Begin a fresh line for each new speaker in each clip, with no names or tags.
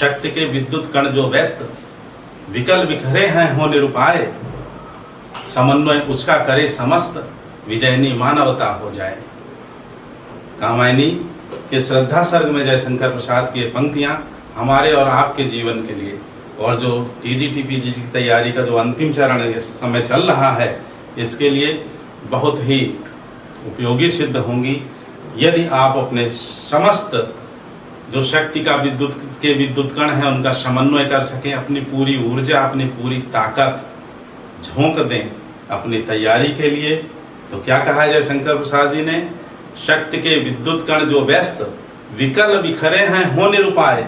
शक्ति के विद्युत कण जो व्यस्त विकल बिखरे हैं हो निरुपाय, समन्वय उसका करे समस्त, विजयनी मानवता हो जाए। कामायनी के श्रद्धा सर्ग में जयशंकर प्रसाद की ये पंक्तियां हमारे और आपके जीवन के लिए, और जो टीजीटी पीजीटी की तैयारी का जो अंतिम चरण इस समय चल रहा है, इसके लिए बहुत ही उपयोगी सिद्ध होंगी यदि आप अपने समस्त जो शक्ति का विद्युत कण है उनका समन्वय कर सकें, अपनी पूरी ऊर्जा, अपनी पूरी ताकत झोंक दें अपनी तैयारी के लिए। तो क्या कहा है जयशंकर प्रसाद जी ने, शक्ति के विद्युत कण जो व्यस्त विकल बिखरे हैं हो निरुपाय,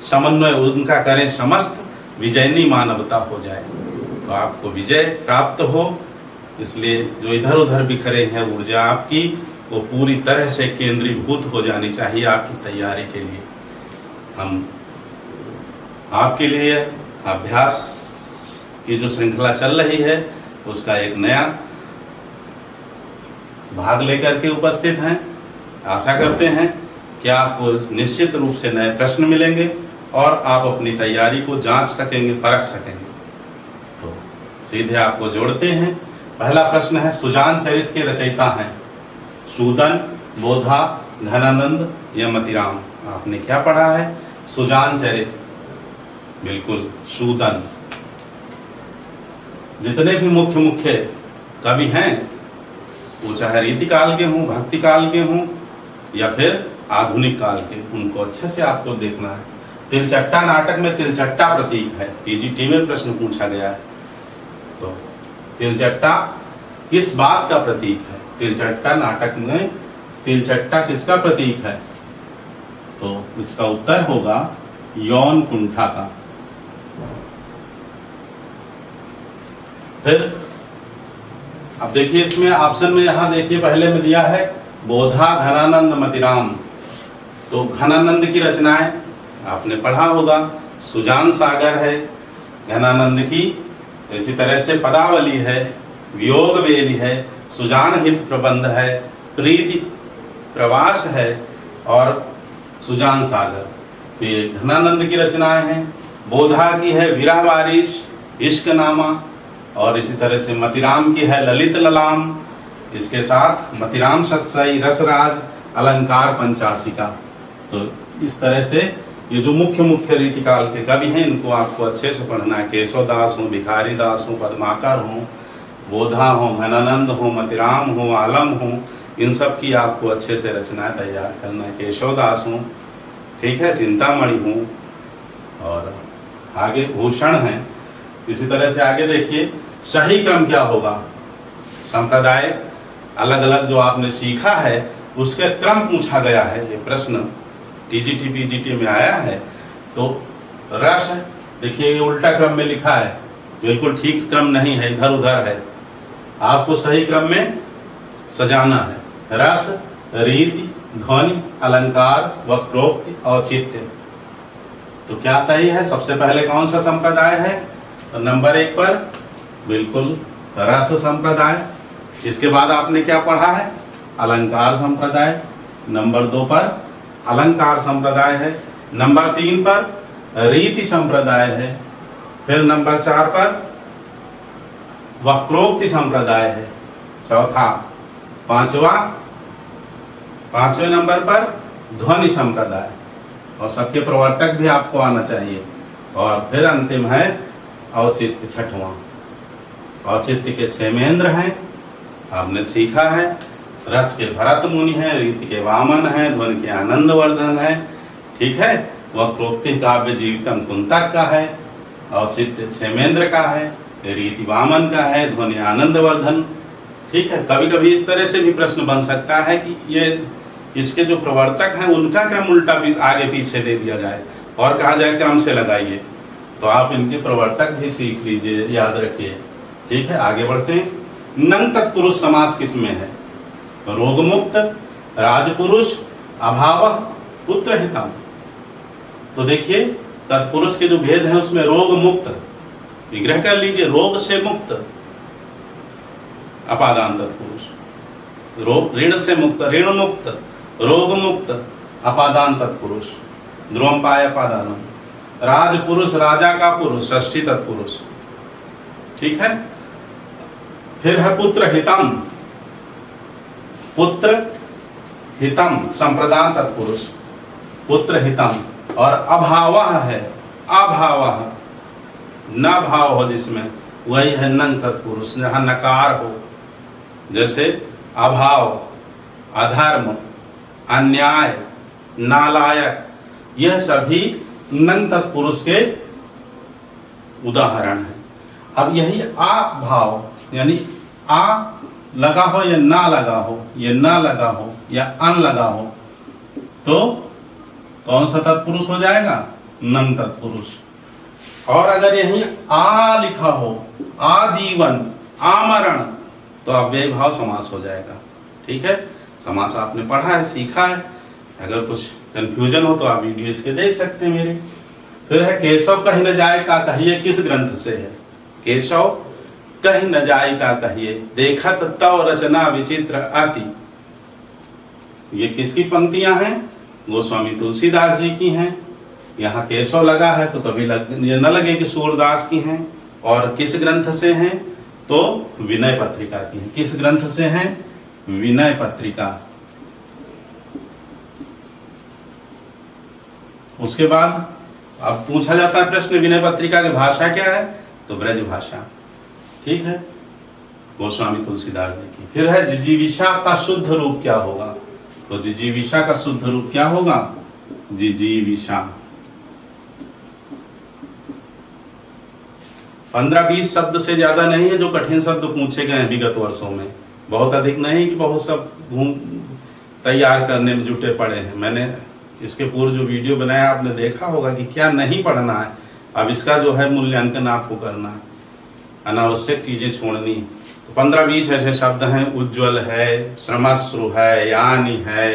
समन्वय उनका करें समस्त, विजयनी मानवता हो जाए। तो आपको विजय प्राप्त हो, इसलिए जो इधर उधर बिखरे हैं ऊर्जा आपकी, वो पूरी तरह से केंद्रीभूत हो जानी चाहिए आपकी तैयारी के लिए। हम आपके लिए अभ्यास की जो श्रृंखला चल रही है उसका एक नया भाग लेकर के उपस्थित हैं। आशा करते हैं कि आपको निश्चित रूप से नए प्रश्न मिलेंगे और आप अपनी तैयारी को जांच सकेंगे, परख सकेंगे। तो सीधे आपको जोड़ते हैं। पहला प्रश्न है, सुजान चरित के रचयिता हैं सूदन, बोधा, घनानंद या मतिराम। आपने क्या पढ़ा है? सुजान चरित, बिल्कुल सूदन। जितने भी मुख्य कवि हैं वो चाहे रीति काल के हों, भक्ति काल के हों या फिर आधुनिक काल के, उनको अच्छे से आपको देखना है। तिलचट्टा नाटक में तिलचट्टा प्रतीक है, पीजीटी में प्रश्न पूछा गया है। तो तिलचट्टा किस बात का प्रतीक है? तिलचट्टा नाटक में तिलचट्टा किसका प्रतीक है? तो इसका उत्तर होगा यौन कुंठा का। फिर अब देखिए इसमें ऑप्शन में, यहां देखिए पहले में दिया है बोधा, घनानंद, मतिराम। तो घनानंद की रचनाएं आपने पढ़ा होगा, सुजान सागर है घनानंद की, इसी तरह से पदावली है, वियोग वेली है, सुजान हित प्रबंध है, प्रीति प्रवास है और सुजान सागर। तो ये घनानंद की रचनाएं हैं। बोधा की है विरह बारिश, इश्क नामा, और इसी तरह से मतिराम की है ललित ललाम, इसके साथ मतिराम सतसई, रसराज, अलंकार पंचासिका। तो इस तरह से ये जो मुख्य रीतिकाल के कवि हैं इनको आपको अच्छे से पढ़ना है। केशवदास हो, भिखारी दास हो, पद्माकर हो, बोधा हो, घनानंद हो, मतिराम हो, आलम हो, इन सब की आपको अच्छे से रचनाएं तैयार करना है। केशवदास हो, ठीक है, चिंतामणि हो, और आगे भूषण है। इसी तरह से आगे देखिए सही क्रम क्या होगा। संप्रदाय अलग अलग जो आपने सीखा है उसके क्रम पूछा गया है। ये प्रश्न टीजीटी पीजीटी में आया है। तो रस देखिए ये उल्टा क्रम में लिखा है, बिल्कुल ठीक क्रम नहीं है, इधर उधर है। आपको सही क्रम में सजाना है। रस, रीति, ध्वनि, अलंकार, वक्रोक्ति, औचित्य। तो क्या सही है? सबसे पहले कौन सा संप्रदाय है? तो नंबर 1 पर बिल्कुल रस संप्रदाय। इसके बाद आपने क्या पढ़ा है? अलंकार संप्रदाय। नंबर 2 पर अलंकार संप्रदाय है। नंबर 3 पर रीति संप्रदाय है। फिर नंबर 4 पर वक्रोक्ति संप्रदाय है। चौथा, पांचवें नंबर पर ध्वनि संप्रदाय, और सबके प्रवर्तक भी आपको आना चाहिए। और फिर अंतिम है औचित्य, छठवां। औचित्य के क्षेमेंद्र हैं, आपने सीखा है। रस के भरत मुनि है, रीति के वामन है, ध्वनि के आनंदवर्धन है, ठीक है। वक्रोक्ति काव्य जीवितम कुंतक का है, औचित्य क्षेमेंद्र का है, रीति वामन का है, ध्वनि आनंदवर्धन, ठीक है। कभी कभी इस तरह से भी प्रश्न बन सकता है कि ये इसके जो प्रवर्तक हैं उनका क्रम उल्टा भी आगे पीछे दे दिया जाए और कहा जाए क्रम से लगाइए। तो आप इनके प्रवर्तक भी सीख लीजिए, याद रखिए, ठीक है। आगे बढ़ते हैं। नंग तत्पुरुष समास किसमें है? रोगमुक्त, राजपुरुष, अभाव, पुत्र हितम। तो देखिए तत्पुरुष के जो भेद हैं उसमें रोग मुक्त, विग्रह कर लीजिए, रोग से मुक्त अपादान तत्पुरुष, रोग ऋण से मुक्त, ऋण मुक्त, रोग मुक्त, अपादान तत्पुरुष, ध्रुवम पाय अपादानम। राजपुरुष, राजा का पुरुष, षष्ठी तत्पुरुष। ठीक है। फिर है पुत्र हितम, पुत्र हितम संप्रदान तत्पुरुष, पुत्र हितम। और अभावः है, अभावः न भाव हो जिसमें, वही है नन तत्पुरुष, जहां नकार हो। जैसे अभाव, अधर्म, अन्याय, नालायक, यह सभी नन तत्पुरुष के उदाहरण हैं। अब यही आ भाव यानी आ लगा हो या ना लगा हो, या ना लगा हो या अन लगा हो, तो कौन सा तत्पुरुष हो जाएगा? नन तत्पुरुष। और अगर यही आ लिखा हो, आजीवन, आमरण, तो अव्यय भाव समास हो जाएगा। ठीक है। समास आपने पढ़ा है, सीखा है। अगर कुछ कंफ्यूजन हो तो आप वीडियो इसके देख सकते हैं मेरे। फिर है केशव कहीं न जाए का कहिए, किस ग्रंथ से है? केशव कहीं न जाए का कहिए, देखत तव रचना विचित्र अति। ये किसकी पंक्तियां हैं? गोस्वामी तुलसीदास जी की हैं। यहाँ केशव लगा है तो कभी ये न लगे कि सूरदास की हैं। और किस ग्रंथ से हैं? तो विनय पत्रिका की है। किस ग्रंथ से हैं? विनय पत्रिका। उसके बाद अब पूछा जाता है प्रश्न, विनय पत्रिका की भाषा क्या है? तो ब्रज भाषा। ठीक है, गोस्वामी तुलसीदास जी की। फिर है जिजीविषा का शुद्ध रूप क्या होगा? तो जिजीविषा का शुद्ध रूप क्या होगा? जिजीविषा। 15-20 शब्द से ज्यादा नहीं है जो कठिन शब्द पूछे गए हैं विगत वर्षों में। बहुत अधिक नहीं कि बहुत सब घूम तैयार करने में जुटे पड़े हैं। मैंने इसके पूर्व जो वीडियो बनाया आपने देखा होगा कि क्या नहीं पढ़ना है। अब इसका जो है मूल्यांकन आपको करना है, अनावश्यक चीजें छोड़नी। तो 15-20 ऐसे शब्द हैं। उज्ज्वल है, श्रमश्रु है, यानी है,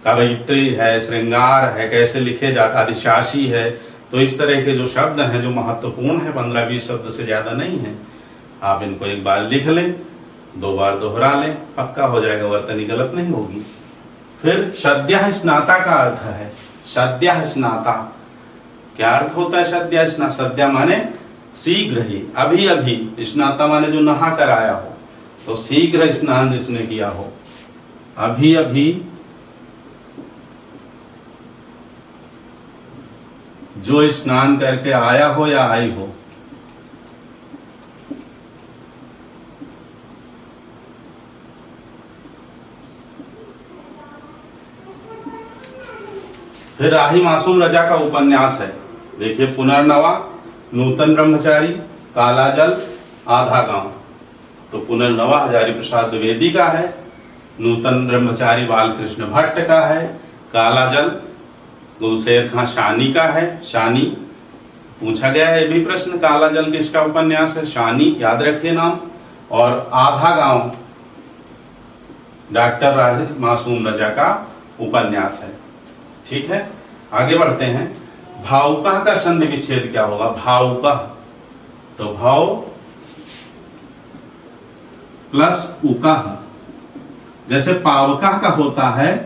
कवयित्री है, श्रृंगार है, कैसे लिखे जाता, अधिशासी है। तो इस तरह के जो शब्द हैं जो महत्वपूर्ण है, 15-20 शब्द से ज्यादा नहीं है। आप इनको एक बार लिख लें, 2 बार दोहरा लें, पक्का हो जाएगा, वर्तनी गलत नहीं होगी। फिर सद्यः स्नाता का अर्थ है। सद्यः स्नाता क्या अर्थ होता है? सद्यः स्नाता, सद्य माने शीघ्र ही, अभी अभी। स्नाता माने जो नहा कर आया हो, तो शीघ्र स्नान जिसने किया हो, अभी अभी जो स्नान करके आया हो या आई हो। फिर राही मासूम रजा का उपन्यास है। देखिए, पुनर्नवा, नूतन ब्रह्मचारी, काला जल, आधा गांव। तो पुनर्नवा हजारी प्रसाद द्विवेदी का है, नूतन ब्रह्मचारी बालकृष्ण भट्ट का है, काला जल गुलशेर खां शानी का है। शानी पूछा गया है ये भी प्रश्न, काला जल किसका उपन्यास है? शानी, याद रखिए नाम। और आधा गांव डॉक्टर राही मासूम रजा का उपन्यास है। ठीक है, आगे बढ़ते हैं। भावुकः का संधि विच्छेद क्या होगा? भावुकः, तो भाव प्लस उकः। जैसे पावकः का होता है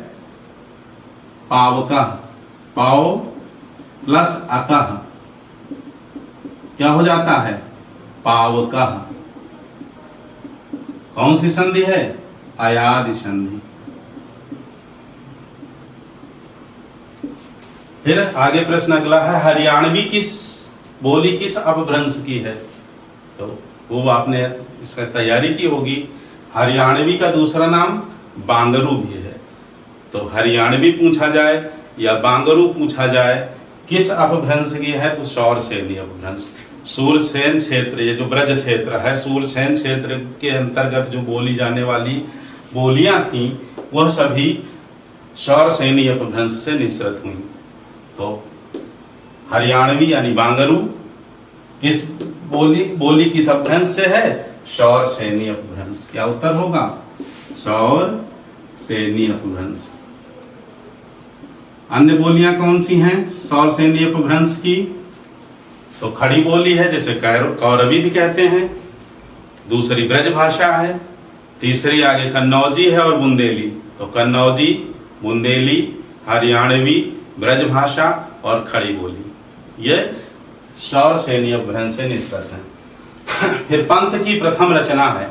पावकः, पाव प्लस अकः क्या हो जाता है? पावकः। कौन सी संधि है? अयादि संधि। फिर आगे प्रश्न अगला है, हरियाणवी किस बोली किस अपभ्रंश की है? तो वो आपने इसका तैयारी की होगी। हरियाणवी का दूसरा नाम बांगरू भी है। तो हरियाणवी पूछा जाए या बांगरू पूछा जाए, किस अपभ्रंश की है? तो शौरसेनी अपभ्रंश। सूरसेन क्षेत्र, ये जो ब्रज क्षेत्र है, सूरसेन क्षेत्र के अंतर्गत जो बोली जाने वाली बोलियां थी, वह सभी शौरसेनी अपभ्रंश से निःसृत हुई। तो हरियाणवी यानी बांगरू किस बोली किस अपभ्रंश से है? शौरसेनी अपभ्रंश। क्या उत्तर होगा? शौरसेनी अपभ्रंश। अन्य बोलियां कौन सी हैं शौरसेनी अपभ्रंश की? तो खड़ी बोली है, जैसे कौरवी भी कहते हैं। दूसरी ब्रज भाषा है। तीसरी आगे कन्नौजी है और बुंदेली। तो कन्नौजी, बुंदेली, हरियाणवी, ब्रज भाषा और खड़ी बोली। ये शौर श्रेणी अपभ्रंश से निष्कृत है। फिर पंथ की प्रथम रचना है,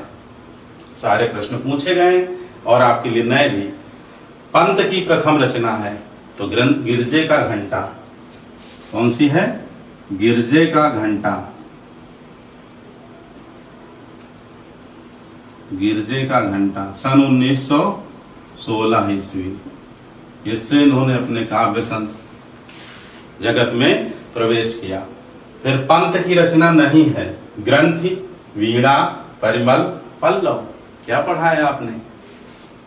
सारे प्रश्न पूछे गए और आपके लिए नए भी। पंथ की प्रथम रचना है तो ग्रंथ गिरजे का घंटा। कौन सी है? गिरजे का घंटा। गिरजे का घंटा सन 1916 ईस्वी। इससे इन्होंने अपने काव्य जगत में प्रवेश किया। फिर पंथ की रचना नहीं है, ग्रंथि, वीणा, परिमल, पल्लव। क्या पढ़ा है आपने?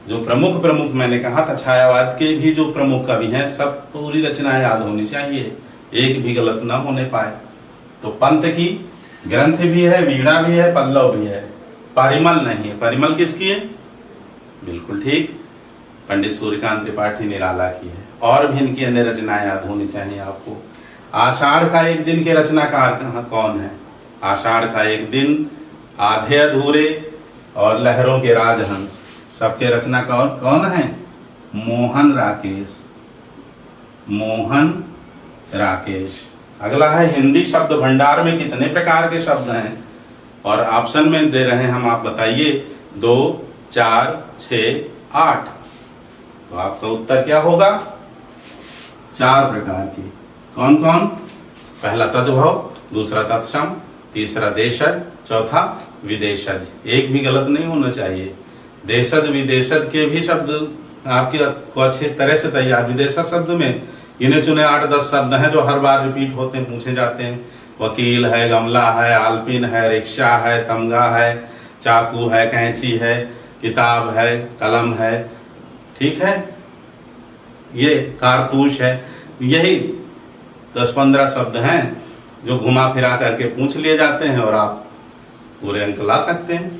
जो प्रमुख मैंने कहा था, छायावाद के भी जो प्रमुख कवि हैं, सब पूरी रचनाएं याद होनी चाहिए, एक भी गलत ना होने पाए। तो पंथ की ग्रंथ भी है, वीणा भी है, पल्लव भी है, परिमल नहीं है। परिमल किसकी है? बिल्कुल ठीक, पंडित सूर्यकांत त्रिपाठी निराला की है। और भी इनकी अन्य रचनाएं याद होनी चाहिए आपको। आषाढ़ का एक दिन के रचनाकार कौन है? आषाढ़ का एक दिन, आधे अधूरे और लहरों के राजहंस, सबके रचनाकार कौन है? मोहन राकेश। मोहन राकेश। अगला है हिंदी शब्द भंडार में कितने प्रकार के शब्द हैं? और ऑप्शन में दे रहे हैं हम, आप बताइए। 2, 4, 6, 8। तो आपका उत्तर क्या होगा? 4 प्रकार की। कौन कौन? पहला तद्भव, दूसरा तत्सम, तीसरा देशज, चौथा विदेशज। एक भी गलत नहीं होना चाहिए। देशज विदेशज के भी शब्द आपके को अच्छी तरह से तैयार। विदेशज शब्द में गिने चुने 8-10 शब्द हैं जो हर बार रिपीट होते हैं, पूछे जाते हैं। वकील है, गमला है, आलपिन है, रिक्शा है, तमगा है, चाकू है, कैंची है, किताब है, कलम है, ठीक है, ये कारतूस है। यही 10-15 शब्द हैं जो घुमा फिरा करके पूछ लिए जाते हैं और आप पूरे अंक ला सकते हैं।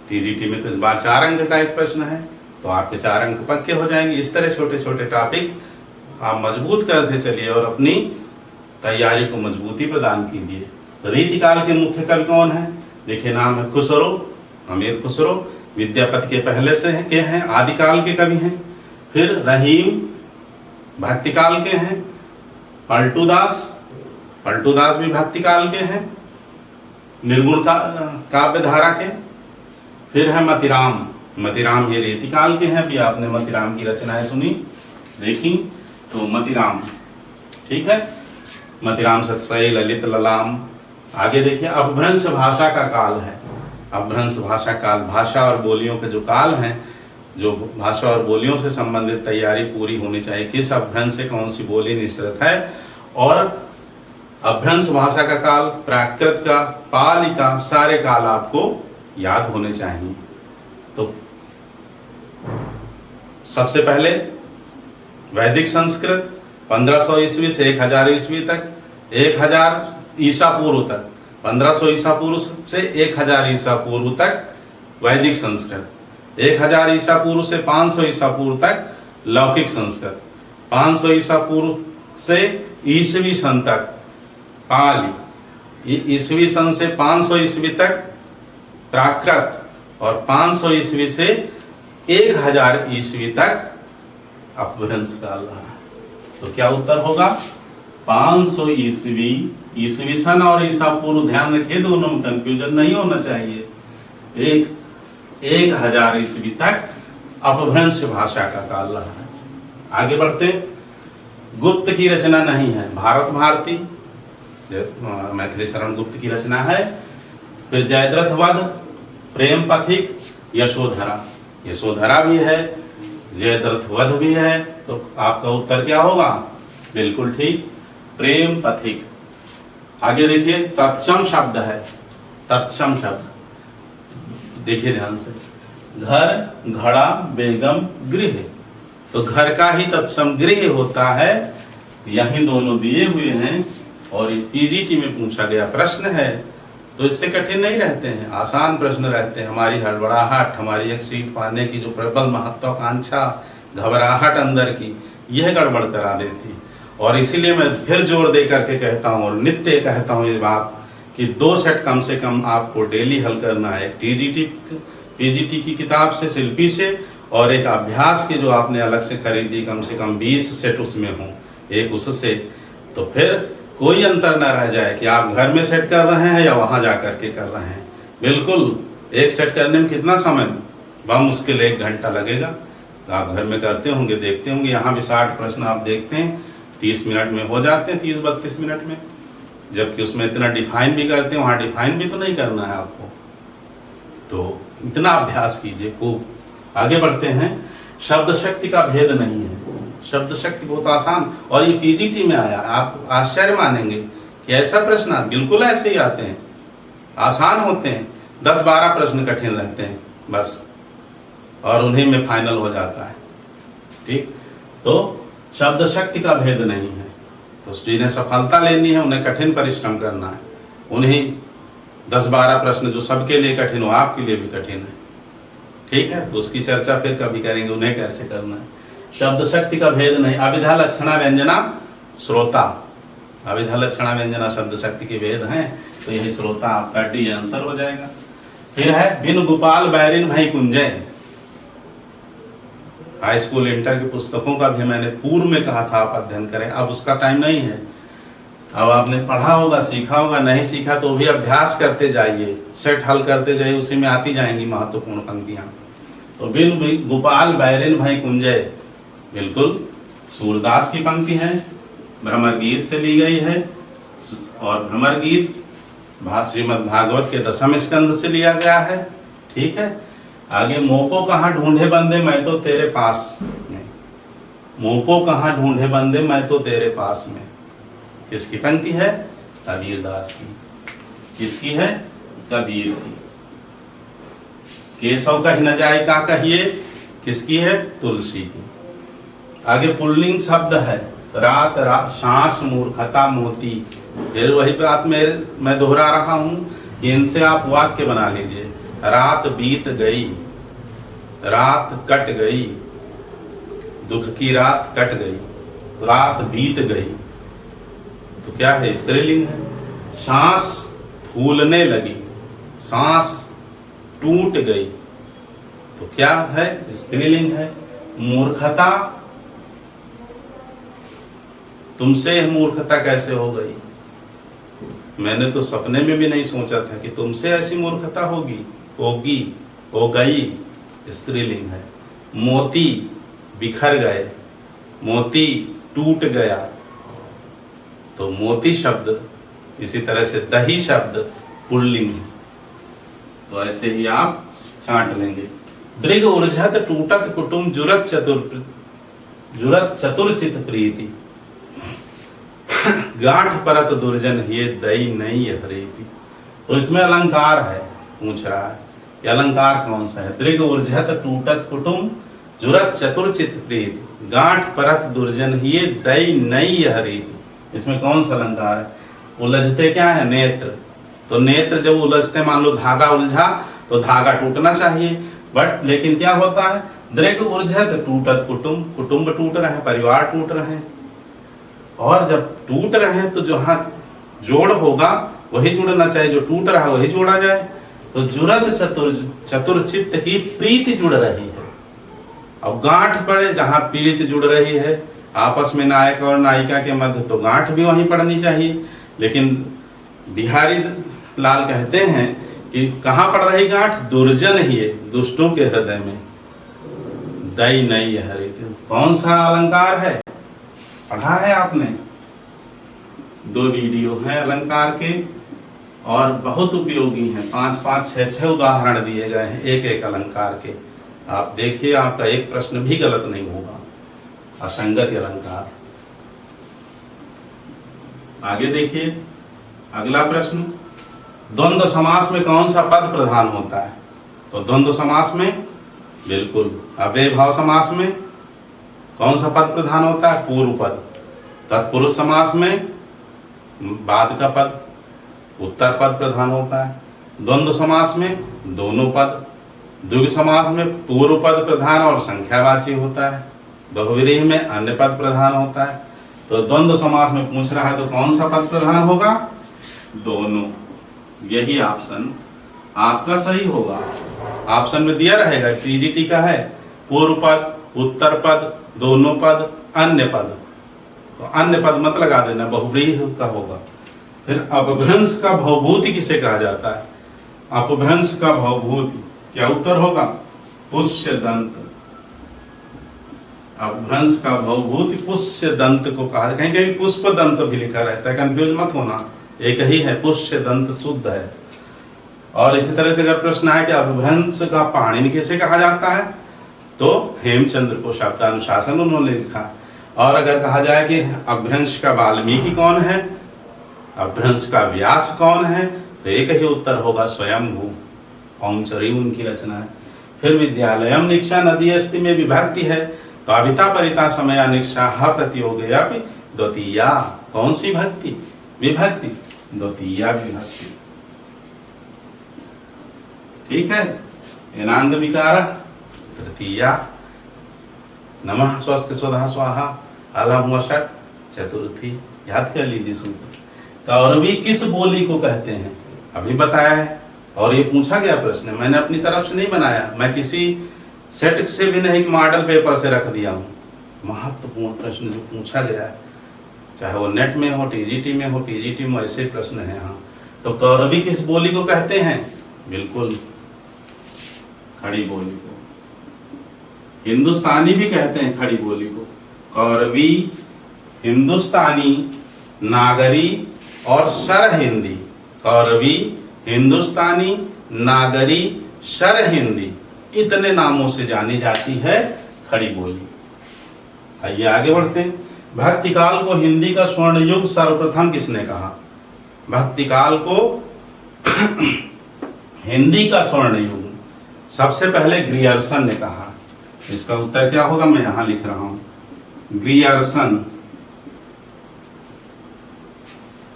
टीजीटी में तो इस बार 4 अंक का एक प्रश्न है, तो आपके 4 अंक पक्के हो जाएंगे। इस तरह छोटे छोटे टॉपिक आप मजबूत करते चलिए और अपनी तैयारी को मजबूती प्रदान कीजिए। रीतिकाल के मुख्य कवि कौन है? देखिए, नाम है खुसरो, अमीर खुसरो। विद्यापति के पहले से के हैं, आदिकाल के कवि हैं। फिर रहीम भक्तिकाल के हैं। पलटू दास भी भक्तिकाल के हैं, निर्गुण काव्य धारा के। फिर है मतिराम ये रीतिकाल के हैं। अभी आपने मतिराम की रचनाएं सुनी, देखी, तो मतिराम, ठीक है। मतिराम सतसई, ललित ललाम। आगे देखिए, अपभ्रंश भाषा का काल है। अपभ्रंश भाषा काल, भाषा और बोलियों के जो काल हैं, जो भाषा और बोलियों से संबंधित तैयारी पूरी होनी चाहिए। किस अपभ्रंश से कौन सी बोली निश्रित है, और अपभ्रंश भाषा का काल, प्राकृत का, पाली का, सारे काल आपको याद होने चाहिए। तो सबसे पहले वैदिक संस्कृत 1500 ईस्वी से 1000 ईस्वी तक, 1000 ईसा पूर्व तक, 1500 ईसा पूर्व से 1000 ईसा पूर्व तक वैदिक संस्कृत, 1000 ईसा पूर्व से 500 ईसा पूर्व तक लौकिक संस्कृत, 500 ईसा पूर्व से ईसवी सन तक पाली, ईसवी सन से 500 ईस्वी तक प्राकृत, और 500 ईस्वी से 1000 ईस्वी तक अपभ्रंश काल रहा। तो क्या उत्तर होगा? 500 ईस्वी सन और ईसा पूर्व, ध्यान रखिए, दोनों में कंफ्यूजन नहीं होना चाहिए। 1000 ईस्वी तक अपभ्रंश भाषा का काल रहा है। आगे बढ़ते, गुप्त की रचना नहीं है, भारत भारती, मैथिली शरण गुप्त की रचना है। फिर जयद्रथ वध, प्रेम पथिक, यशोधरा भी है, जयद्रथ वध भी है। तो आपका उत्तर क्या होगा? बिल्कुल ठीक, प्रेम पथिक। आगे देखिए, तत्सम शब्द है। तत्सम शब्द देखिए ध्यान से, घर, घड़ा, बेगम, गृह। तो घर का ही तत्सम गृह होता है। यही दोनों दिए हुए हैं और पीजीटी में पूछा गया प्रश्न है, तो इससे कठिन नहीं रहते हैं, आसान प्रश्न रहते हैं। हमारी हड़बड़ाहट, हमारी एक सीट पाने की जो प्रबल महत्वाकांक्षा, घबराहट अंदर की, यह गड़बड़ करा देती। और इसीलिए मैं फिर जोर दे करके कहता हूँ और नित्य कहता हूँ ये बात कि 2 सेट कम से कम आपको डेली हल करना है। पीजीटी की किताब से, शिल्पी से, और एक अभ्यास की जो आपने अलग से खरीदी, कम से कम 20 सेट उसमें हो, एक उससे। तो फिर कोई अंतर ना रह जाए कि आप घर में सेट कर रहे हैं या वहां जा करके कर रहे हैं। बिल्कुल एक सेट करने में कितना समय, मुश्किल 1 घंटा लगेगा। आप घर में करते होंगे, देखते होंगे। यहाँ भी 60 प्रश्न आप देखते हैं 30 मिनट में हो जाते हैं, 30-32 मिनट में। जबकि उसमें इतना डिफाइन भी करते हैं, वहाँ डिफाइन भी तो नहीं करना है आपको। तो इतना अभ्यास कीजिए, खूब आगे बढ़ते हैं। शब्द शक्ति का भेद नहीं है। शब्द शक्ति बहुत आसान, और ये पीजीटी में आया। आप आश्चर्य मानेंगे कि ऐसा प्रश्न बिल्कुल ऐसे ही आते हैं, आसान होते हैं। 10-12 प्रश्न कठिन रहते हैं बस, और उन्हीं में फाइनल हो जाता है। ठीक, तो शब्द शक्ति का भेद नहीं है। तो जिन्हें सफलता लेनी है उन्हें कठिन परिश्रम करना है। उन्हीं 10-12 प्रश्न जो सबके लिए कठिन हो, आपके लिए भी कठिन है। ठीक है, तो उसकी चर्चा फिर कभी करेंगे, उन्हें कैसे करना है। शब्द शक्ति का भेद नहीं। अभिधा लक्षणा व्यंजना श्रोता, अभिधा लक्षणा व्यंजना शब्द शक्ति के भेद हैं। तो यही श्रोता आपका डी आंसर हो जाएगा। फिर है बिन गोपाल बैरिन भई कुंजय। हाई स्कूल इंटर की पुस्तकों का भी मैंने पूर्व में कहा था आप अध्ययन करें, अब उसका टाइम नहीं है। अब आपने पढ़ा होगा, सीखा होगा, नहीं सीखा तो भी अभ्यास करते जाइए, सेट हल करते जाइए, उसी में आती जाएंगी महत्वपूर्ण पंक्तियां। तो बिन गोपाल बैरिन भई कुंजय, बिल्कुल सूरदास की पंक्ति है, भ्रमर गीत से ली गई है। और भ्रमर गीत श्रीमद् भागवत के 10वें स्कंद से लिया गया है। ठीक है, आगे मोको कहाँ ढूंढे बंदे मैं तो तेरे पास में। मोको कहाँ ढूंढे बंदे मैं तो तेरे पास में, किसकी पंक्ति है? कबीरदास की। किसकी है? कबीर की। केशव कही न जाए का कहिए, किसकी है? तुलसी की। आगे पुल्लिंग शब्द है, रात रात सांस मूर्खता मोती। फिर वही बात मैं दोहरा रहा हूं कि इनसे आप वाक्य बना लीजिए। रात बीत गई, रात कट गई, दुख की रात कट गई, रात बीत गई, तो क्या है? स्त्रीलिंग है। सांस फूलने लगी, सांस टूट गई, तो क्या है? स्त्रीलिंग है। मूर्खता, तुमसे मूर्खता कैसे हो गई? मैंने तो सपने में भी नहीं सोचा था कि तुमसे ऐसी मूर्खता होगी, हो गई, स्त्रीलिंग है। मोती बिखर गए, मोती टूट गया, तो मोती शब्द, इसी तरह से दही शब्द पुल्लिंग। तो ऐसे ही आप छांट लेंगे। दृग ऊर्जत टूटत कुटुम जुरत चतुरचित प्रीति, गांठ परत दुर्जन ये दई नहीं हरीति। तो इसमें अलंकार है, पूछ रहा है ये अलंकार कौन सा है? दृग ऊर्जत टूटत कुटुम जुरत चतुरचित प्रीति, गांठ परत दुर्जन ये दई नहीं हरीति। इसमें कौन सा अलंकार है? उलझते क्या है? नेत्र। तो नेत्र जब उलझते, मान लो धागा उलझा तो धागा टूटना चाहिए, बट लेकिन क्या होता है? दृग ऊर्जत टूटत कुटुम, कुटुंब टूट रहे हैं, परिवार टूट रहे हैं। और जब टूट रहे हैं तो जहां जोड़ होगा वही जुड़ना चाहिए, जो टूट रहा है वही जोड़ा जाए। तो जुरत चतुरचित्त की प्रीति जुड़ रही है। अब गांठ पड़े जहां प्रीति जुड़ रही है आपस में, नायक और नायिका के मध्य, तो गांठ भी वहीं पड़नी चाहिए। लेकिन बिहारी लाल कहते हैं कि कहाँ पड़ रही गांठ? दुर्जन ही है, दुष्टों के हृदय में। दई नहीं हरी। कौन सा अलंकार है? पढ़ा है आपने? 2 वीडियो हैं अलंकार के और बहुत उपयोगी हैं। 5-5, 6-6 उदाहरण दिए गए हैं एक एक अलंकार के। आप देखिए, आपका एक प्रश्न भी गलत नहीं होगा। असंगत अलंकार। आगे देखिए अगला प्रश्न, द्वंद्व समास में कौन सा पद प्रधान होता है? तो द्वंद्व समास में बिल्कुल। अव्यय भाव समास में कौन सा पद प्रधान होता है? पूर्व पद। तत्पुरुष समास में बाद का पद, उत्तर पद प्रधान होता है। द्वंद्व समास में दोनों पद। द्विगु समास में पूर्व पद प्रधान और संख्यावाची होता है। बहुव्रीहि में अन्य पद प्रधान होता है। तो द्वंद्व समास में पूछ रहा है तो कौन सा पद प्रधान होगा? दोनों। यही ऑप्शन आपका सही होगा। ऑप्शन में दिया रहेगा, पीजीटी का है, पूर्व पद, उत्तर पद, दोनों पद, अन्य पद। तो अन्य पद मत लगा देना, बहुव्रीहि का होगा। फिर अपभ्रंश का भवभूति किसे कहा जाता है? अपभ्रंश का भवभूति क्या उत्तर होगा? पुष्य दंत। अपभ्रंश का भवभूति पुष्य दंत को कहा, कहीं कहीं पुष्प दंत भी लिखा रहता है, कंफ्यूज मत होना, एक ही है, पुष्य दंत शुद्ध है। और इसी तरह से अगर प्रश्न है कि अपभ्रंश का पाणिनि किसे कहा जाता है, तो हेमचंद्र को शब्दानुशासन उन्होंने लिखा। और अगर कहा जाए कि अपभ्रंश का वाल्मीकि कौन है, अपभ्रंश का व्यास कौन है, तो एक ही उत्तर होगा, स्वयंभू। औंचरी उनकी रचना है। फिर विद्यालयम निक्षा नदी अस्ति में विभक्ति है, तो अभिता परिता समय निक्षाह प्रतियोगया द्वितीया, कौन सी भक्ति? विभक्ति, द्वितीया विभक्ति। ठीक है। एनांग विकार तृतीया, नमः स्वस्ति स्वधा स्वाहा अलम वषट चतुर्थी। याद कर लीजिए सूत्र। कौरवी किस बोली को कहते हैं? अभी बताया है, और ये पूछा गया प्रश्न है, मैंने अपनी तरफ से नहीं बनाया, मैं किसी सेट से भी नहीं, मॉडल पेपर से रख दिया हूँ। महत्वपूर्ण प्रश्न जो पूछा गया है, चाहे वो नेट में हो, टीजीटी में हो, पीजीटी में, ऐसे प्रश्न है। हाँ, तो कौरवी किस बोली को कहते हैं? बिल्कुल खड़ी बोली को। हिंदुस्तानी भी कहते हैं खड़ी बोली को। कौरवी, हिंदुस्तानी, नागरी और शर हिंदी। कौरवी, हिंदुस्तानी, नागरी, शर हिंदी, इतने नामों से जानी जाती है खड़ी बोली। आइए आगे बढ़ते हैं। भक्तिकाल को हिंदी का स्वर्ण युग सर्वप्रथम किसने कहा? भक्तिकाल को हिंदी का स्वर्ण युग सबसे पहले ग्रियर्सन ने कहा। इसका उत्तर क्या होगा? मैं यहां लिख रहा हूं, ग्रियर्सन।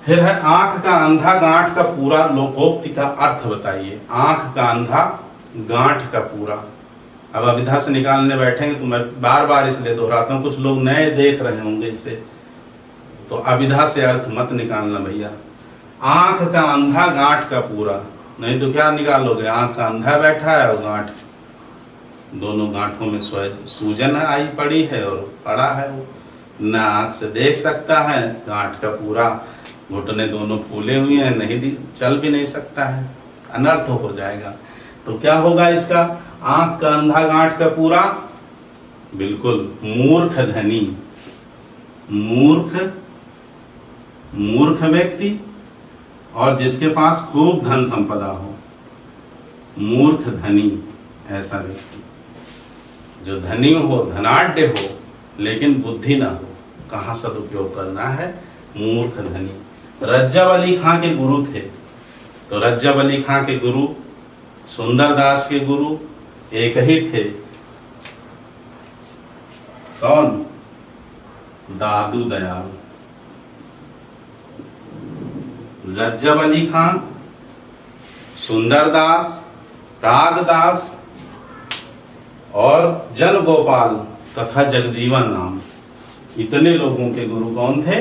फिर है आंख का अंधा गांठ का पूरा, लोकोक्ति का अर्थ बताइए। आंख का अंधा गांठ का पूरा। अब अभिधा से निकालने बैठेंगे तो मैं बार बार इसलिए दोहराता हूं, कुछ लोग नए देख रहे होंगे इसे, तो अभिधा से अर्थ मत निकालना भैया। आंख का अंधा गांठ का पूरा, नहीं तो क्या निकालोगे? आंख का अंधा बैठा है और गांठ, दोनों गांठों में सूजन आई पड़ी है और पड़ा है वो, ना आंख से देख सकता है, गांठ का पूरा, घुटने दोनों फूले हुए हैं, नहीं चल भी नहीं सकता है, अनर्थ हो जाएगा। तो क्या होगा इसका? आंख का अंधा गांठ का पूरा, बिल्कुल मूर्ख धनी। मूर्ख व्यक्ति और जिसके पास खूब धन संपदा हो, मूर्ख धनी, ऐसा व्यक्ति जो धनी हो, धनाढ्य हो, लेकिन बुद्धि ना हो, कहाँ सदुपयोग करना है, मूर्ख धनी। रज्जब अली खां के गुरु थे, तो रज्जब अली खां के गुरु, सुंदरदास के गुरु एक ही थे, कौन? दादू दयाल। रज्जब अली खां, सुंदरदास, प्रागदास और जन गोपाल तथा जगजीवन नाम, इतने लोगों के गुरु कौन थे?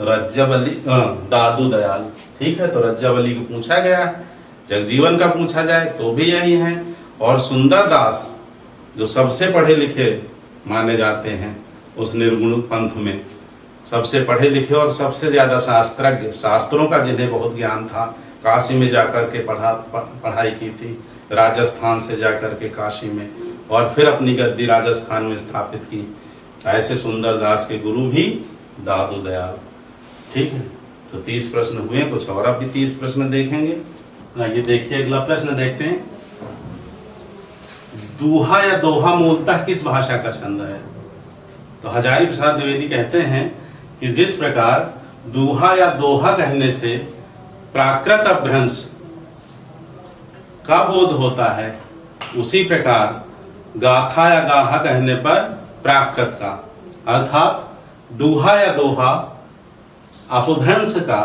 रज्जब अली, दादू दयाल। ठीक है, तो रज्जब अली को पूछा गया, जगजीवन का पूछा जाए तो भी यही है। और सुंदरदास जो सबसे पढ़े लिखे माने जाते हैं उस निर्गुण पंथ में, सबसे पढ़े लिखे और सबसे ज्यादा शास्त्रज्ञ, शास्त्रों का जिन्हें बहुत ज्ञान था, काशी में जाकर के पढ़ाई की थी, राजस्थान से जाकर के काशी में, और फिर अपनी गद्दी राजस्थान में स्थापित की। ऐसे सुंदरदास के गुरु भी दादू दयाल। ठीक है, तो 30 प्रश्न हुए, कुछ और अभी 30 प्रश्न देखेंगे। ये देखिए, अगला प्रश्न देखते हैं। दूहा या दोहा मूलतः किस भाषा का छंद है? तो हजारी प्रसाद द्विवेदी कहते हैं कि जिस प्रकार दूहा या दोहा कहने से प्राकृत अपभ्रंश का बोध होता है, उसी प्रकार गाथा या गाहा कहने पर प्राकृत का, अर्थात दूहा या दोहा अपभ्रंश का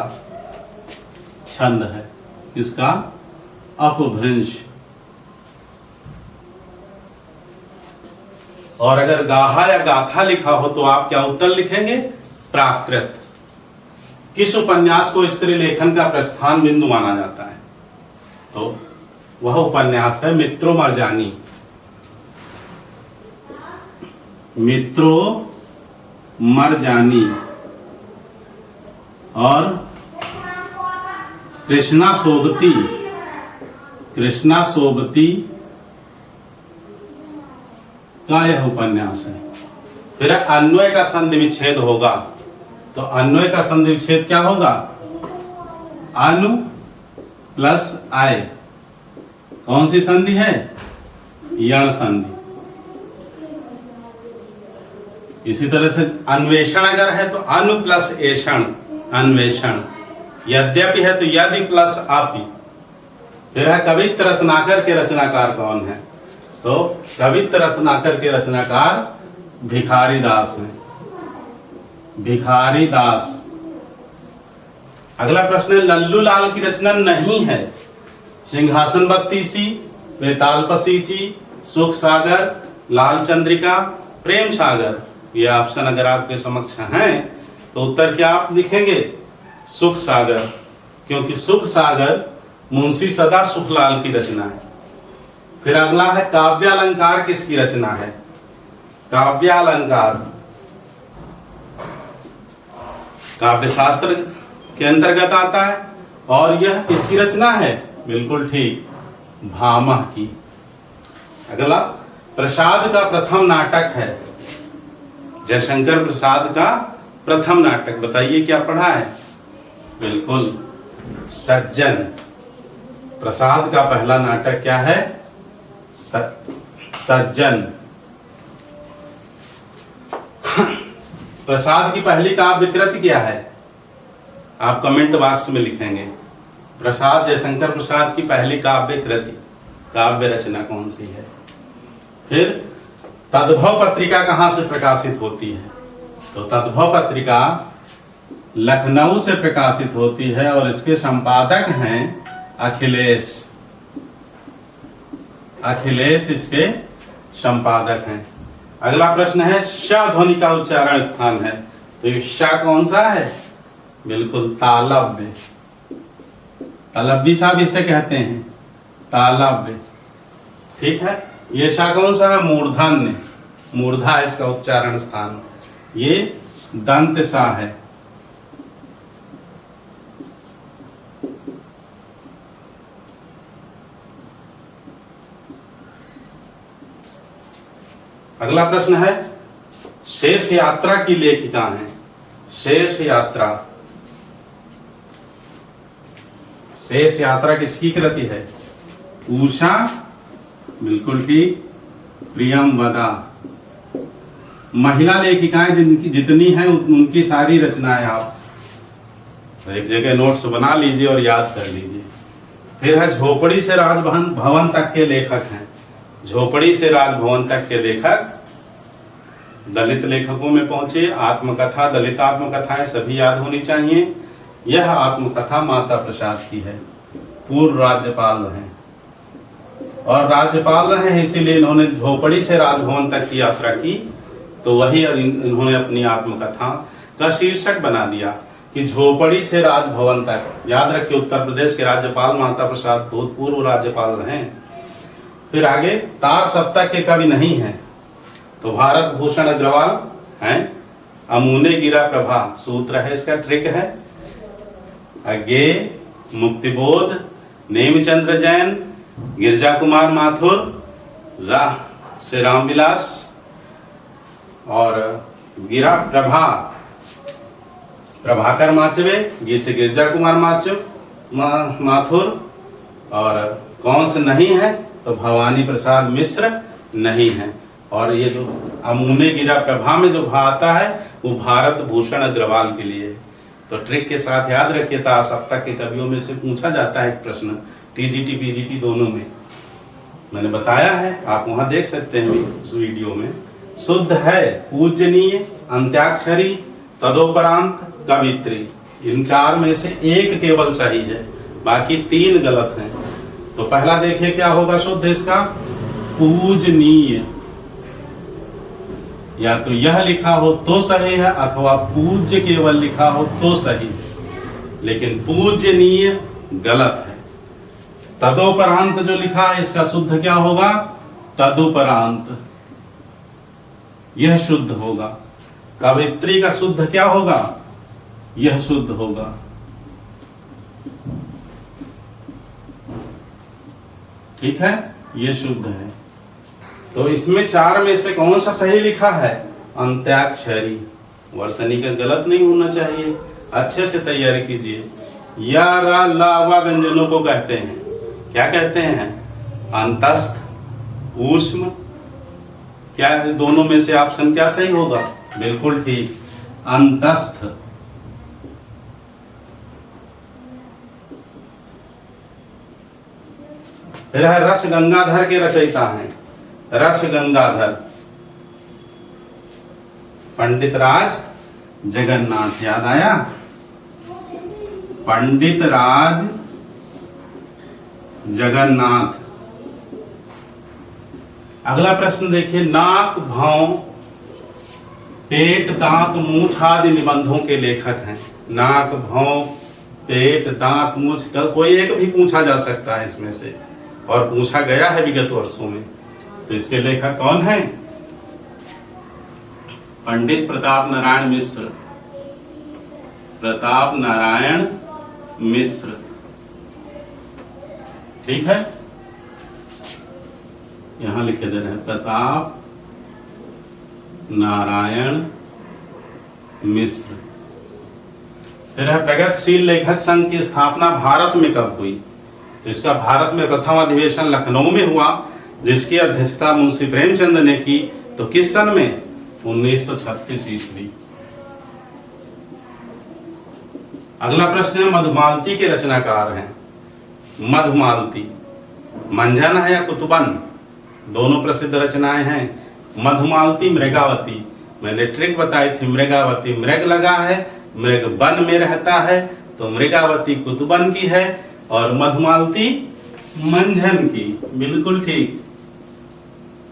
छंद है। किसका? अपभ्रंश। और अगर गाहा या गाथा लिखा हो तो आप क्या उत्तर लिखेंगे? प्राकृत। किस उपन्यास को स्त्री लेखन का प्रस्थान बिंदु माना जाता है? तो वह उपन्यास है मित्रों मरजानी। मित्रों मरजानी और कृष्णा सोबती का यह उपन्यास है। फिर अन्वय का संधि विच्छेद होगा, तो अन्वय का संधि विच्छेद क्या होगा? अनु प्लस आय। कौन सी संधि है? यण संधि। इसी तरह से अन्वेषण अगर है तो अनु प्लस एषण, अन्वेषण। यद्यपि है तो यदि प्लस अपि। फिर है कवित्त रत्नाकर के रचनाकार कौन है? तो कवित्त रत्नाकर के रचनाकार भिखारी दास हैं, भिखारी दास। अगला प्रश्न है लल्लू लाल की रचना नहीं है। सिंहासन बत्तीसी, बेताल पसीची, सुख सागर, लाल चंद्रिका, प्रेम सागर। ये ऑप्शन अगर आपके समक्ष हैं तो उत्तर क्या आप लिखेंगे? सुख सागर, क्योंकि सुख सागर मुंशी सदा सुखलाल की रचना है। फिर अगला है काव्यालंकार किसकी रचना है? काव्यालंकार काव्य शास्त्र के अंतर्गत आता है और यह किसकी रचना है? बिल्कुल ठीक, भामह की। अगला प्रसाद का प्रथम नाटक है, जयशंकर प्रसाद का प्रथम नाटक, बताइए क्या पढ़ा है? बिल्कुल सज्जन। प्रसाद का पहला नाटक क्या है? सज्जन। प्रसाद की पहली काव्य कृति क्या है? आप कमेंट बॉक्स में लिखेंगे। प्रसाद, जयशंकर प्रसाद की पहली काव्य कृति, काव्य रचना कौन सी है? फिर तद्भव पत्रिका कहां से प्रकाशित होती है? तो तद्भव पत्रिका लखनऊ से प्रकाशित होती है और इसके संपादक हैं अखिलेश। अखिलेश इसके संपादक हैं। अगला प्रश्न है श ध्वनि का उच्चारण स्थान है, तो ये श कौन सा है? बिल्कुल तालव्य। तालव्य सा भी इसे कहते हैं, तालव्य। ठीक है। ये श कौन सा है? मूर्धन्य, मूर्धा इसका उच्चारण स्थान। ये दंत सा है। अगला प्रश्न है शेष यात्रा की लेखिका है। शेष यात्रा, शेष यात्रा किसकी कृति है? उषा, बिल्कुल ठीक, प्रियंवदा। महिला लेखिकाएं जिनकी जितनी हैं उनकी सारी रचनाएं आप एक जगह नोट्स बना लीजिए और याद कर लीजिए। फिर है झोपड़ी से राजभवन भवन तक के लेखक हैं। झोपड़ी से राजभवन तक के लेखक दलित लेखकों में पहुंचे। आत्मकथा, दलित आत्मकथाएं सभी याद होनी चाहिए। यह आत्मकथा माता प्रसाद की है। पूर्व राज्यपाल हैं और राज्यपाल रहे, इसीलिए इन्होंने झोपड़ी से राजभवन तक की यात्रा की, तो वही इन्होंने अपनी आत्मकथा का शीर्षक बना दिया कि झोपड़ी से राजभवन तक। याद रखिए उत्तर प्रदेश के राज्यपाल माता प्रसाद भूतपूर्व राज्यपाल रहे। फिर आगे तार सप्तक के कवि नहीं है, तो भारत भूषण अग्रवाल हैं। अमूने गिरा प्रभा सूत्र है, इसका ट्रिक है। अज्ञेय, मुक्तिबोध, नेमचंद्र जैन, गिरजा कुमार माथुर, राह से रामविलास और गिरा प्रभा प्रभाकर माचवे, गी से गिरजा कुमार माथुर। और कौन से नहीं है? तो भवानी प्रसाद मिश्र नहीं है। और ये जो अमूने गिरा प्रभा में जो भा आता है वो भारत भूषण अग्रवाल के लिए। तो ट्रिक के साथ याद रखिए, तार सप्तक के कवियों में से पूछा जाता है एक प्रश्न, टीजीटी पीजीटी दोनों में। मैंने बताया है, आप वहां देख सकते हैं उस वीडियो में। शुद्ध है पूजनीय, अंत्याक्षरी, तदोपरांत, कवित्री। इन चार में से एक केवल सही है, बाकी तीन गलत हैं। तो पहला देखिए क्या होगा शुद्ध इसका? पूजनीय। या तो यह लिखा हो तो सही है अथवा पूज्य केवल लिखा हो तो सही है, लेकिन पूजनीय गलत है। तदोपरांत जो लिखा है इसका शुद्ध क्या होगा? तदुपरांत, यह शुद्ध होगा। कवित्री का शुद्ध क्या होगा? यह शुद्ध होगा। ठीक है, ये शुद्ध है। तो इसमें 4 में से कौन सा सही लिखा है? अंत्याक्षरी। वर्तनी का गलत नहीं होना चाहिए। अच्छे से तैयारी कीजिए। या रा ला वा व्यंजनों को कहते हैं, क्या कहते हैं? अंतस्थ, ऊष्म। क्या दोनों में से ऑप्शन क्या सही होगा? बिल्कुल ठीक, अंतस्थ। फिर है रस गंगाधर के रचयिता हैं। रस गंगाधर पंडित राज जगन्नाथ। याद आया? पंडित राज जगन्नाथ। अगला प्रश्न देखिए, नाक, भौं, पेट, दांत, मूछ आदि निबंधों के लेखक हैं। नाक, भौं, पेट, दांत, मूछ, कोई एक भी पूछा जा सकता है इसमें से, और पूछा गया है विगत वर्षों में। तो इसके लेखक कौन हैं? पंडित प्रताप नारायण मिश्र। प्रताप नारायण मिश्र। ठीक है, यहां लिखे दे रहे हैं प्रताप नारायण मिश्र। फिर है प्रगतिशील लेखक संघ की स्थापना भारत में कब हुई? तो इसका भारत में प्रथम अधिवेशन लखनऊ में हुआ, जिसकी अध्यक्षता मुंशी प्रेमचंद ने की। तो किस सन में? 1936 ईस्वी। अगला प्रश्न है, मधुमालती के रचनाकार हैं। मधुमालती मंझन है या कुतुबन? दोनों प्रसिद्ध रचनाएं हैं। मधुमालती, मृगावती। मैंने ट्रिक बताई थी, मृगावती मृग लगा है, मृग वन में रहता है, तो मृगावती कुतुबन की है और मधुमालती मंझन की। बिल्कुल ठीक,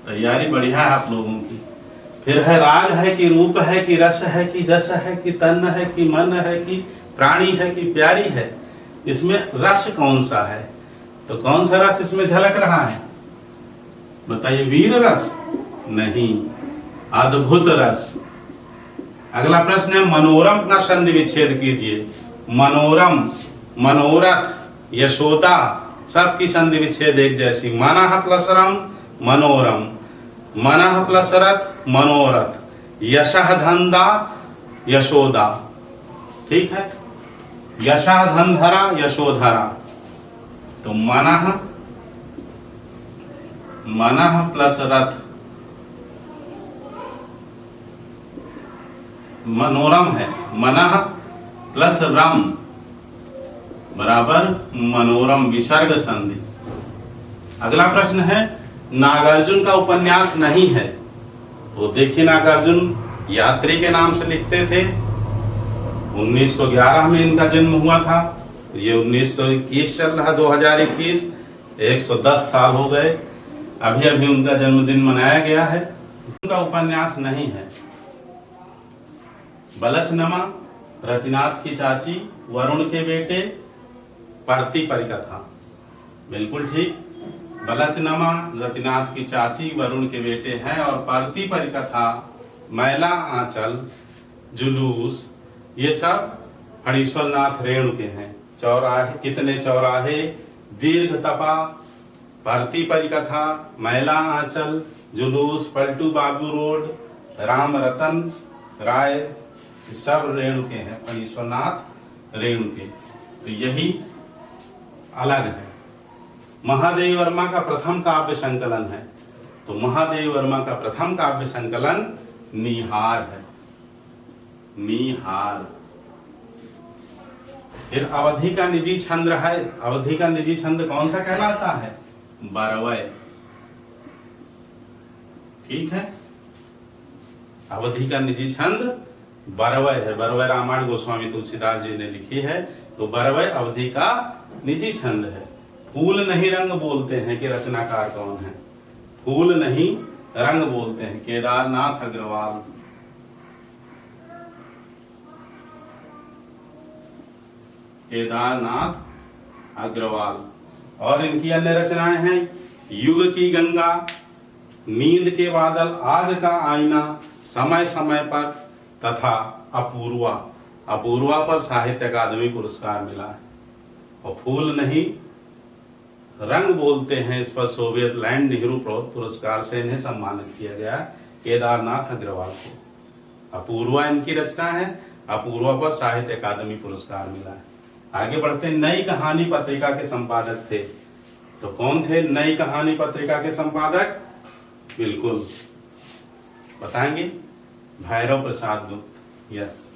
तैयारी बढ़िया है आप लोगों की। फिर है, राग है कि रूप है कि रस है कि जस है कि तन है कि मन है कि प्राणी है कि प्यारी है? इसमें रस कौन सा है? तो कौन सा रस इसमें झलक रहा है? बताइए। वीर रस? नहीं, अद्भुत रस। अगला प्रश्न है, मनोरम का संधि विच्छेद कीजिए। मनोरम, मनोरथ, यशोदा, सबकी संधि विच्छेद एक जैसी। मनः प्लस रम, मनोरम। मनः प्लस रथ, मनोरथ। यशः धंधा, यशोदा। ठीक है, यशः धनधरा, यशोधरा। तो मनः, मनः प्लस रथ, मनोरम है। मनः प्लस रम बराबर मनोरम, विसर्ग संधि। अगला प्रश्न है, नागार्जुन का उपन्यास नहीं है। तो देखिए, नागार्जुन यात्री के नाम से लिखते थे। 1911 में इनका जन्म हुआ था। ये 1921 चल रहा, 2021, 110 साल हो गए। अभी अभी उनका जन्मदिन मनाया गया है। उनका उपन्यास नहीं है। बलचनमा, रतिनाथ की चाची, वरुण के बेटे, परती परिकथा। बिल्कुल ठीक, बलचनमा रतिनाथ की चाची, वरुण के बेटे हैं। और परती परिकथा, मैला आंचल, जुलूस, ये सब फणीश्वर नाथ रेणु के हैं। चौराहे, कितने चौराहे, दीर्घ तपा, परती परिकथा, मैला आंचल, जुलूस, पलटू बाबू रोड, राम रतन राय, सब रेणु के हैं, फणीश्वर नाथ रेणु के। तो यही अलग है। महादेवी वर्मा का प्रथम काव्य संकलन है। तो महादेवी वर्मा का प्रथम काव्य संकलन निहार है। निहार। फिर अवधि का निजी छंद है। अवधि का निजी छंद कौन सा कहलाता है? बरवय। ठीक है, अवधि का निजी छंद बरवय है। बरवय रामायण गोस्वामी तुलसीदास जी ने लिखी है। तो बरवय अवधि का निजी छंद है। फूल नहीं रंग बोलते हैं के रचनाकार कौन है? फूल नहीं रंग बोलते हैं, केदारनाथ अग्रवाल। केदारनाथ अग्रवाल। और इनकी अन्य रचनाएं हैं, युग की गंगा, नींद के बादल, आग का आईना, समय समय पर, तथा अपूर्वा, अपूर्वा पर साहित्य अकादमी पुरस्कार मिला है। और फूल नहीं रंग बोलते हैं, इस पर सोवियत लैंड नेहरू पुरस्कार से इन्हें सम्मानित किया गया केदारनाथ अग्रवाल को। अपूर्वा इनकी रचना है, अपूर्वा पर साहित्य अकादमी पुरस्कार मिला है। आगे बढ़ते हैं। नई कहानी पत्रिका के संपादक थे, तो कौन थे नई कहानी पत्रिका के संपादक? बिल्कुल बताएंगे, भैरव प्रसाद गुप्त। यस।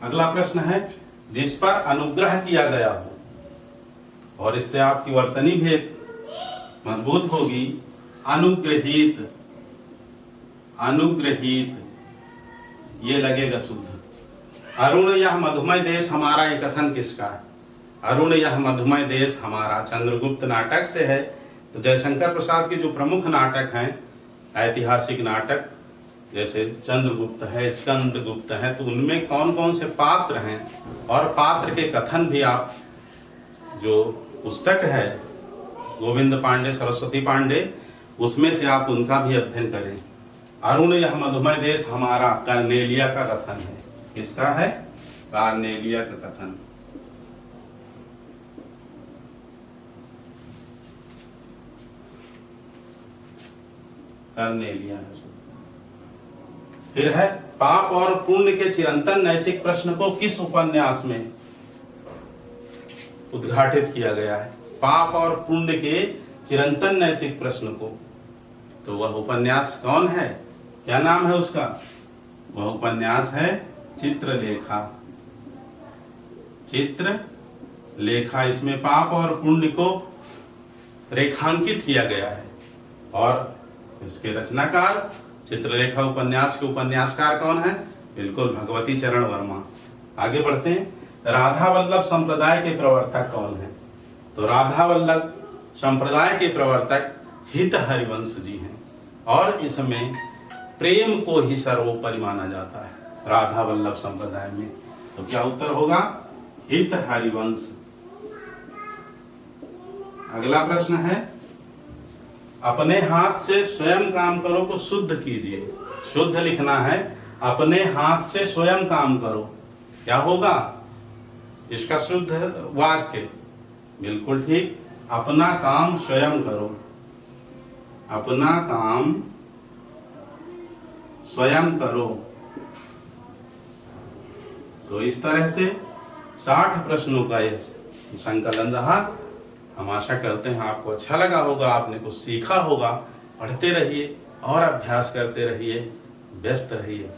अगला प्रश्न है, जिस पर अनुग्रह किया गया हो और इससे आपकी वर्तनी भी मजबूत होगी। अनुग्रहित, अनुग्रहित ये लगेगा शुद्ध। अरुण यह मधुमय देश हमारा, ये कथन किसका है? अरुण यह मधुमय देश हमारा चंद्रगुप्त नाटक से है। तो जयशंकर प्रसाद के जो प्रमुख नाटक हैं, ऐतिहासिक नाटक, जैसे चंद्रगुप्त है, स्कंदगुप्त है, तो उनमें कौन कौन से पात्र हैं और पात्र के कथन भी आप, जो पुस्तक है गोविंद पांडे, सरस्वती पांडे, उसमें से आप उनका भी अध्ययन करें। अरुण यह मधुमय देश हमारा कार्नेलिया का कथन है। किसका है? कार्नेलिया का कथन। कार्नेलिया है। फिर है, पाप और पुण्य के चिरंतन नैतिक प्रश्न को किस उपन्यास में उद्घाटित किया गया है? पाप और पुण्य के चिरंतन नैतिक प्रश्न को, तो वह उपन्यास कौन है? क्या नाम है उसका? वह उपन्यास है चित्रलेखा। चित्रलेखा, इसमें पाप और पुण्य को रेखांकित किया गया है। और इसके रचनाकार, चित्रलेखा उपन्यास के उपन्यासकार कौन है? बिल्कुल भगवती चरण वर्मा। आगे बढ़ते हैं। राधा वल्लभ संप्रदाय के प्रवर्तक कौन है? तो राधा वल्लभ संप्रदाय के प्रवर्तक हित हरिवंश जी हैं, और इसमें प्रेम को ही सर्वोपरि माना जाता है राधा वल्लभ संप्रदाय में। तो क्या उत्तर होगा? हित हरिवंश। अगला प्रश्न है, अपने हाथ से स्वयं काम करो को शुद्ध कीजिए। शुद्ध लिखना है, अपने हाथ से स्वयं काम करो। क्या होगा इसका शुद्ध वाक्य? बिल्कुल ठीक, अपना काम स्वयं करो। अपना काम स्वयं करो। तो इस तरह से 60 प्रश्नों का यह संकलन रहा। हम आशा करते हैं आपको अच्छा लगा होगा, आपने कुछ सीखा होगा। पढ़ते रहिए और अभ्यास करते रहिए, व्यस्त रहिए।